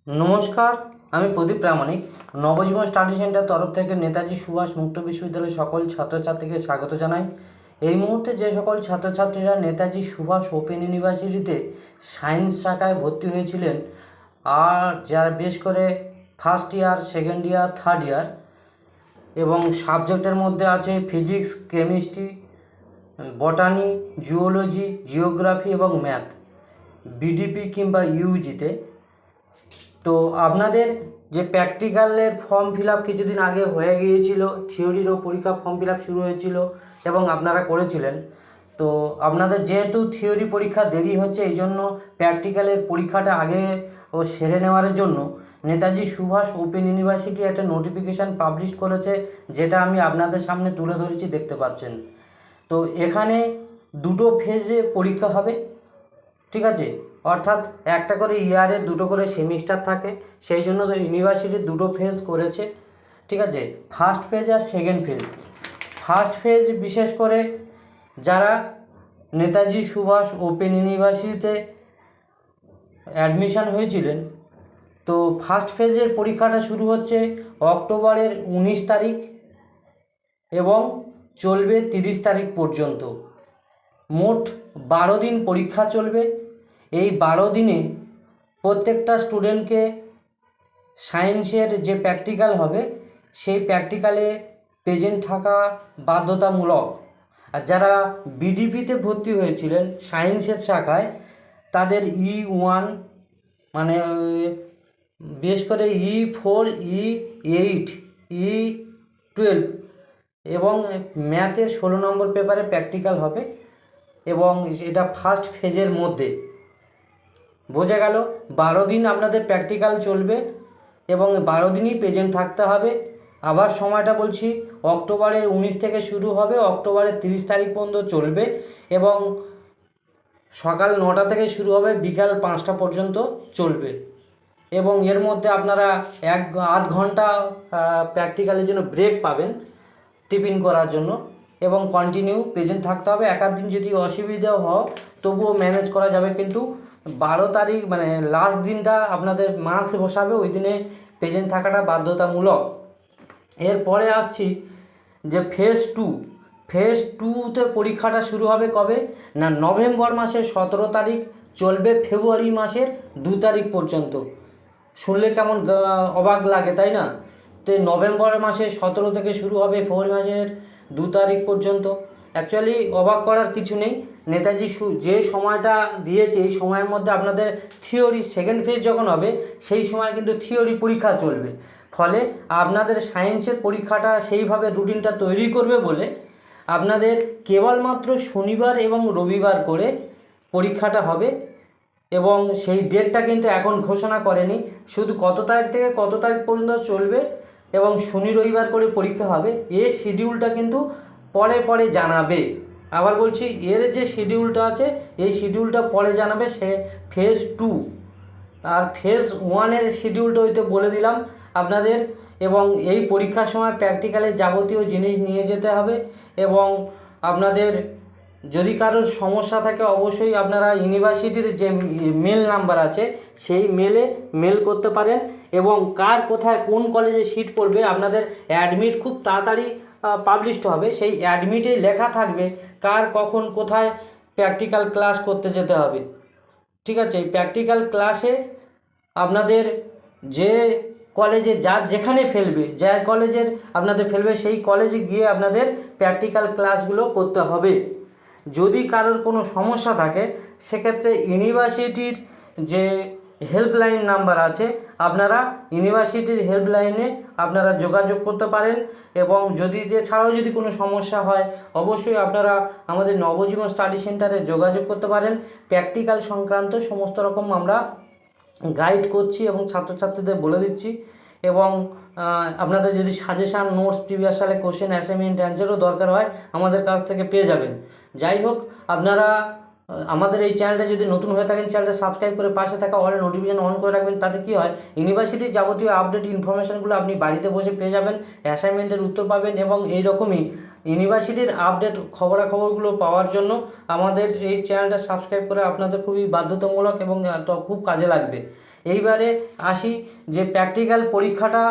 নমস্কার, আমি প্রদীপ প্রামাণিক। নবজীবন study centre তরফ থেকে নেতাজি সুভাষ মুক্ত বিশ্ববিদ্যালয়ের সকল ছাত্রছাত্রীকে স্বাগত জানাই। এই মুহূর্তে যে সকল ছাত্রছাত্রীরা নেতাজি সুভাষ ওপেন ইউনিভার্সিটিতে সায়েন্স শাখায় ভর্তি হয়েছিলেন, আর যারা বেশ করে first year, second year, third year, এবং সাবজেক্টের মধ্যে আছে ফিজিক্স, কেমিস্ট্রি, বটানি, জুওলজি, জিওগ্রাফি এবং ম্যাথ, বিডিপি কিংবা ইউজিতে। তো আপনাদের যে প্র্যাকটিক্যালের ফর্ম ফিল আপ কিছুদিন আগে হয়ে গিয়েছিল, থিওরিরও পরীক্ষা ফর্ম ফিল আপ শুরু হয়েছিল এবং আপনারা করেছিলেন। তো আপনাদের যেহেতু থিওরি পরীক্ষা দেরি হচ্ছে, এই জন্য প্র্যাকটিক্যালের পরীক্ষাটা আগে সেরে নেওয়ার জন্য নেতাজি সুভাষ ওপেন ইউনিভার্সিটি একটা নোটিফিকেশান পাবলিশ করেছে, যেটা আমি আপনাদের সামনে তুলে ধরেছি, দেখতে পাচ্ছেন। তো এখানে দুটো ফেজে পরীক্ষা হবে, ঠিক আছে। অর্থাৎ একটা করে ইয়ারে দুটো করে সেমিস্টার থাকে, সেই জন্য তো ইউনিভার্সিটি দুটো ফেজ করেছে, ঠিক আছে। ফার্স্ট ফেজ আর সেকেন্ড ফেজ। ফার্স্ট ফেজ বিশেষ করে যারা নেতাজি সুভাষ ওপেন ইউনিভার্সিটিতে অ্যাডমিশান হয়েছিলেন, তো ফার্স্ট ফেজের পরীক্ষাটা শুরু হচ্ছে অক্টোবরের 19 তারিখ এবং চলবে 30 তারিখ পর্যন্ত। মোট 12 দিন পরীক্ষা চলবে। এই 12 দিনে প্রত্যেকটা স্টুডেন্টকে সায়েন্সের যে প্র্যাকটিক্যাল হবে, সেই প্র্যাকটিক্যালে প্রেজেন্ট থাকা বাধ্যতামূলক। আর যারা বিডিপিতে ভর্তি হয়েছিলেন সায়েন্সের শাখায়, তাদের E1, মানে বিশেষ করে E4, E8, E12 এবং ম্যাথের 16 নম্বর পেপারে প্র্যাকটিক্যাল হবে, এবং এটা ফার্স্ট ফেজের মধ্যে। বোঝা গেল? 12 দিন আপনাদের প্র্যাকটিক্যাল চলবে এবং 12 দিনই প্রেজেন্ট থাকতে হবে। আবার সময়টা বলছি, অক্টোবরের 19 থেকে শুরু হবে, অক্টোবরের 30 তারিখ পর্যন্ত চলবে, এবং সকাল 9টা থেকে শুরু হবে, বিকাল 5টা পর্যন্ত চলবে। এবং এর মধ্যে আপনারা আধ ঘন্টা প্র্যাকটিক্যালের জন্য ব্রেক পাবেন টিফিন করার জন্য, এবং কন্টিনিউ প্রেজেন্ট থাকতে হবে। এক আধ দিন যদি অসুবিধাও হয় তবুও ম্যানেজ করা যাবে, কিন্তু 12 তারিখ মানে লাস্ট দিনটা আপনাদের মার্কস বসাবে, ওই দিনে প্রেজেন্ট থাকাটা বাধ্যতামূলক। এরপরে আসছি যে ফেজ টুতে পরীক্ষাটা শুরু হবে কবে না, নভেম্বর মাসের 17 তারিখ, চলবে ফেব্রুয়ারি মাসের 2 তারিখ পর্যন্ত। শুনলে কেমন অবাক লাগে, তাই না? তো নভেম্বর মাসের 17 থেকে শুরু হবে, ফেব্রুয়ারি মাসের 2 তারিখ পর্যন্ত। অ্যাকচুয়ালি অবাক করার কিছু নেই, নেতাজি যে সময়টা দিয়েছে এই সময়ের মধ্যে আপনাদের থিওরি সেকেন্ড ফেজ যখন হবে, সেই সময় কিন্তু থিওরি পরীক্ষা চলবে। ফলে আপনাদের সায়েন্সের পরীক্ষাটা সেইভাবে রুটিনটা তৈরি করবে বলে আপনাদের কেবলমাত্র শনিবার এবং রবিবার করে পরীক্ষাটা হবে, এবং সেই ডেটটা কিন্তু এখন ঘোষণা করেনি, শুধু কত তারিখ থেকে কত তারিখ পর্যন্ত চলবে এবং শনি রবিবার করে পরীক্ষা হবে, এর শিডিউলটা কিন্তু পরে পরে জানাবে। আবার বলছি, এর যে শিডিউলটা আছে এই শিডিউলটা পরে জানাবে, সে ফেজ 2। আর ফেজ 1-এর শিডিউলটা হয়তো বলে দিলাম আপনাদের। এবং এই পরীক্ষার সময় প্র্যাকটিক্যালে যাবতীয় জিনিস নিয়ে যেতে হবে, এবং আপনাদের যদি কারোর সমস্যা থাকে অবশ্যই আপনারা ইউনিভার্সিটির যে মেল নাম্বার আছে সেই মেল করতে পারেন, এবং কার কোথায় কোন কলেজে সিট পড়বে আপনাদের অ্যাডমিট খুব তাড়াতাড়ি পাবলিশড হবে। সেই অ্যাডমিটে লেখা থাকবে কার কখন কোথায় প্র্যাকটিক্যাল ক্লাস করতে যেতে হবে, ঠিক আছে। এই প্র্যাকটিক্যাল ক্লাসে আপনাদের যে কলেজে যেখানে ফেলবে, যে কলেজের আপনাদের ফেলবে সেই কলেজে গিয়ে আপনাদের প্র্যাকটিক্যাল ক্লাসগুলো করতে হবে। যদি কারোর কোনো সমস্যা থাকে সেক্ষেত্রে ইউনিভার্সিটির যে হেল্পলাইন নাম্বার আছে, আপনারা ইউনিভার্সিটির হেল্পলাইনে আপনারা যোগাযোগ করতে পারেন। এবং যদি এছাড়াও যদি কোনো সমস্যা হয় অবশ্যই আপনারা আমাদের নবজীবন স্টাডি সেন্টারে যোগাযোগ করতে পারেন। প্র্যাকটিক্যাল সংক্রান্ত সমস্ত রকম আমরা গাইড করছি এবং ছাত্রছাত্রীদের বলে দিচ্ছি, এবং আপনাদের যদি সাজেশান, নোটস, প্রিভিয়াস সালে কোশ্চেন, অ্যাসাইনমেন্ট, অ্যান্সারও দরকার হয় আমাদের কাছ থেকে পেয়ে যাবেন। যাই হোক, আপনারা আমাদের এই চ্যানেলটা যদি নতুন হয়ে থাকেন চ্যানেলটা সাবস্ক্রাইব করে পাশে থাকা অল নোটিফিকেশন অন করে রাখবেন। তাতে কী হয়, ইউনিভার্সিটির যাবতীয় আপডেট ইনফরমেশানগুলো আপনি বাড়িতে বসে পেয়ে যাবেন, অ্যাসাইনমেন্টের উত্তর পাবেন, এবং এই রকমই ইউনিভার্সিটির আপডেট খবরাখবরগুলো পাওয়ার জন্য আমাদের এই চ্যানেলটা সাবস্ক্রাইব করে আপনাদের খুবই বাধ্যতামূলক এবং খুব কাজে লাগবে। এইবারে আসি যে প্র্যাকটিক্যাল পরীক্ষাটা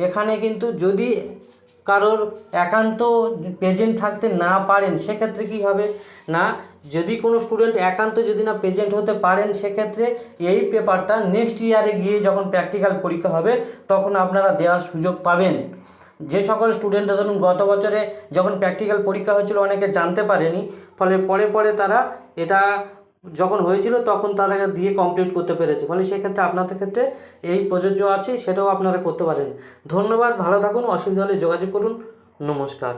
এখানে কিন্তু যদি কারোর একান্ত প্রেজেন্ট থাকতে না পারেন সেক্ষেত্রে কী হবে না, যদি কোনো স্টুডেন্ট একান্ত যদি না প্রেজেন্ট হতে পারেন সেক্ষেত্রে এই পেপারটা নেক্সট ইয়ারে গিয়ে যখন প্র্যাকটিক্যাল পরীক্ষা হবে তখন আপনারা দেওয়ার সুযোগ পাবেন। যে সকল স্টুডেন্টরা ধরুন গত বছরে যখন প্র্যাকটিক্যাল পরীক্ষা হয়েছিল অনেকে জানতে পারেনি, ফলে পরে পরে তারা এটা যখন হয়েছিল তখন তারা দিয়ে কমপ্লিট করতে পেরেছে, ফলে সেক্ষেত্রে আপনাদের ক্ষেত্রে এই প্রযোজ্য আছে, সেটাও আপনারা করতে পারেন। ধন্যবাদ, ভালো থাকুন, অসুবিধা হলে যোগাযোগ করুন, নমস্কার।